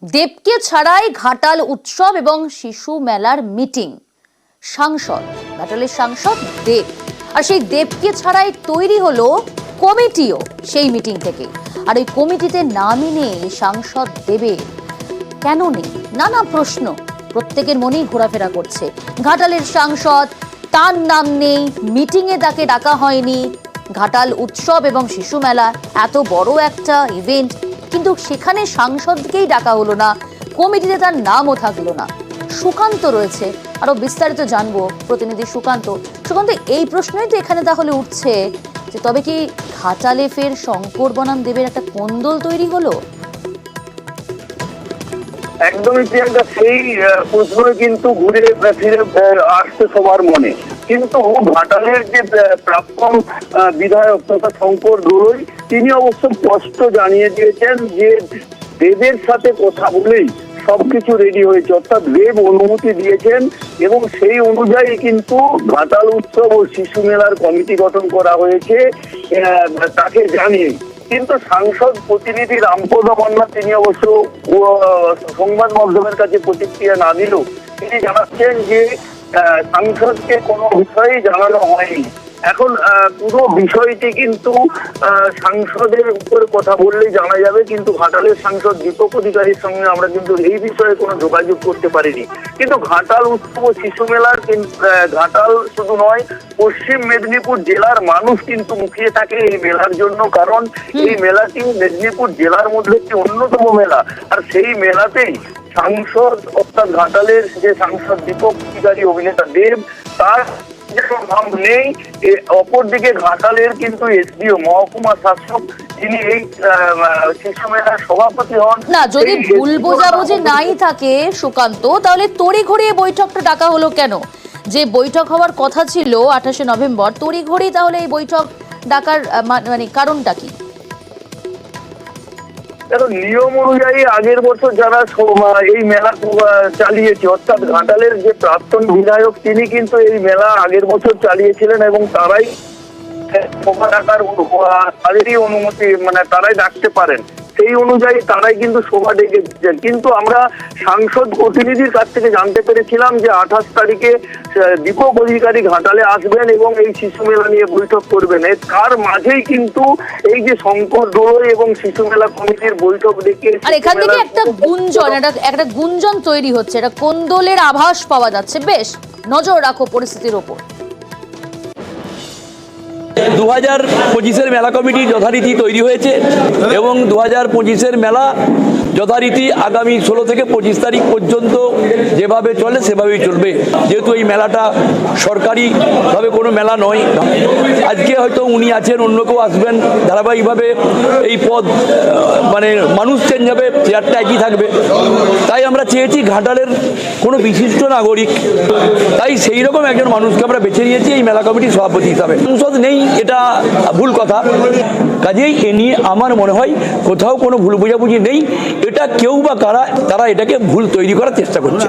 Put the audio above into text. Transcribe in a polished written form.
দেবকে ছাড়াই ঘাটাল উৎসব এবং শিশু মেলার মিটিং। সাংসদ ঘাটালের সাংসদ দেব, আর সেই দেবকে ছাড়াই তৈরি হলো কমিটিও সেই মিটিং থেকে। আর এই কমিটিতে নামই নেই সাংসদ দেবের। কেন নেই? নানা প্রশ্ন প্রত্যেকের মনেই ঘোরাফেরা করছে। ঘাটালের সাংসদ, তার নাম নেই, মিটিংয়ে তাকে ডাকা হয়নি। ঘাটাল উৎসব এবং শিশু মেলা এত বড় একটা ইভেন্ট, কিন্তু সেখানে সাংসদকেই ডাকা হলো না, কমিটিতে তার নামও থাকলো না। সুকান্ত রয়েছে, আরো বিস্তারিত জানবো প্রতিনিধি সুকান্ত। সুকান্ত, এই প্রশ্নই তো এখানে তাহলে উঠছে যে তবে কি ঘাটালে ফের শঙ্কর বনাম দেবের একটা কোন্দল তৈরি হলো? একদমই প্রিয়াঙ্কা, সেই প্রশ্নই কিন্তু ঘুরে ফিরে আসছে সবার মনে। কিন্তু ঘাটালের যে প্রাক্তন বিধায়ক তথা শঙ্কর দোলই, তিনি অবশ্য স্পষ্ট জানিয়ে দিয়েছেন যে দেবের সাথে কথা বলেই সবকিছু রেডি হয়েছে, অর্থাৎ দেব অনুমতি দিয়েছেন এবং সেই অনুযায়ী কিন্তু ঘাটাল উৎসব ও শিশু মেলার কমিটি গঠন করা হয়েছে তাকে জানিয়ে। কিন্তু সাংসদ প্রতিনিধি রামপদ মান্না তিনি অবশ্য সংবাদ মাধ্যমের কাছে প্রতিক্রিয়া না দিলেও তিনি জানাচ্ছেন যে সাংসদকে কোনো বিষয়েই জানানো হয়নি। এখন পুরো বিষয়টি কিন্তু সাংসদের উপর কথা বললেই জানা যাবে, কিন্তু ঘাটালের সাংসদ দীপক অধিকারীর সঙ্গে আমরা কিন্তু এই বিষয়ে কোনো যোগাযোগ করতে পারিনি। কিন্তু ঘাটাল উৎসব ও শিশু মেলার ঘাটাল শুধু নয়, পশ্চিম মেদিনীপুর জেলার মানুষ কিন্তু মুখিয়ে থাকে এই মেলার জন্য, কারণ এই মেলাটি মেদিনীপুর জেলার মধ্যে একটি অন্যতম মেলা। আর সেই মেলাতেই সাংসদ অর্থাৎ ঘাটালের যে সাংসদ দীপক অধিকারী, অভিনেতা দেব, তার নাম নেই। অপরদিকে ঘাটালের কিন্তু এসডিও মহকুমা শাসক, যিনি এই শিশু মেলার সভাপতি হন। না, যদি ভুল বোঝাবুঝি নাই থাকে সুকান্ত, তাহলে তড়িঘড়ি বৈঠকটা ডাকা হলো কেন? যে বৈঠক হওয়ার কথা ছিল 28শে নভেম্বর, তড়িঘড়ি তাহলে এই বৈঠক ডাকার মানে কারণটা কি? দেখুন, নিয়ম অনুযায়ী আগের বছর যারা এই মেলা চালিয়েছে, অর্থাৎ ঘাটালের যে প্রাক্তন বিধায়ক, তিনি কিন্তু এই মেলা আগের বছর চালিয়েছিলেন এবং তারাই সভা ডাকার তাদেরই অনুমতি, মানে তারাই ডাকতে পারেন। সেই অনুযায়ী তারাই কিন্তু সভা ডেকে দিচ্ছেন। কিন্তু আমরা সাংসদ প্রতিনিধির কাছ থেকে জানতে পেরেছিলাম যে 28 তারিখে দীপক অধিকারী ঘাটালে আসবেন এবং এই শিশু মেলা নিয়ে বৈঠক করবেন। তার মাঝেই কিন্তু এই যে শঙ্কর দোলই এবং শিশু মেলা কমিটির বৈঠক ডেকে, আর এখান থেকে একটা গুঞ্জন তৈরি হচ্ছে, এটা কোন্দলের আভাস পাওয়া যাচ্ছে। বেশ নজর রাখো পরিস্থিতির ওপর। 2025-এর মেলা কমিটি যথারীতি তৈরি হয়েছে এবং 2025-এর মেলা যথারীতি আগামী 16 থেকে 25 তারিখ পর্যন্ত যেভাবে চলে সেভাবেই চলবে। যেহেতু এই মেলাটা সরকারিভাবে কোনো মেলা নয়, আজকে হয়তো উনি আছেন, অন্য কেউ আসবেন, ধারাবাহিকভাবে এই পদ মানে মানুষ চেঞ্জ হবে, চেয়ারটা একই থাকবে। তাই আমরা চেয়েছি ঘাটালের কোনো বিশিষ্ট নাগরিক, তাই সেই রকম একজন মানুষকে আমরা বেছে নিয়েছি এই মেলা কমিটির সভাপতি হিসাবে। সাংসদ নেই, এটা ভুল কথা। কাজেই এ নিয়ে আমার মনে হয় কোথাও কোনো ভুল বোঝাবুঝি নেই। এটা কেউ বা কারা, তারা এটাকে ভুল তৈরি করার চেষ্টা করছে।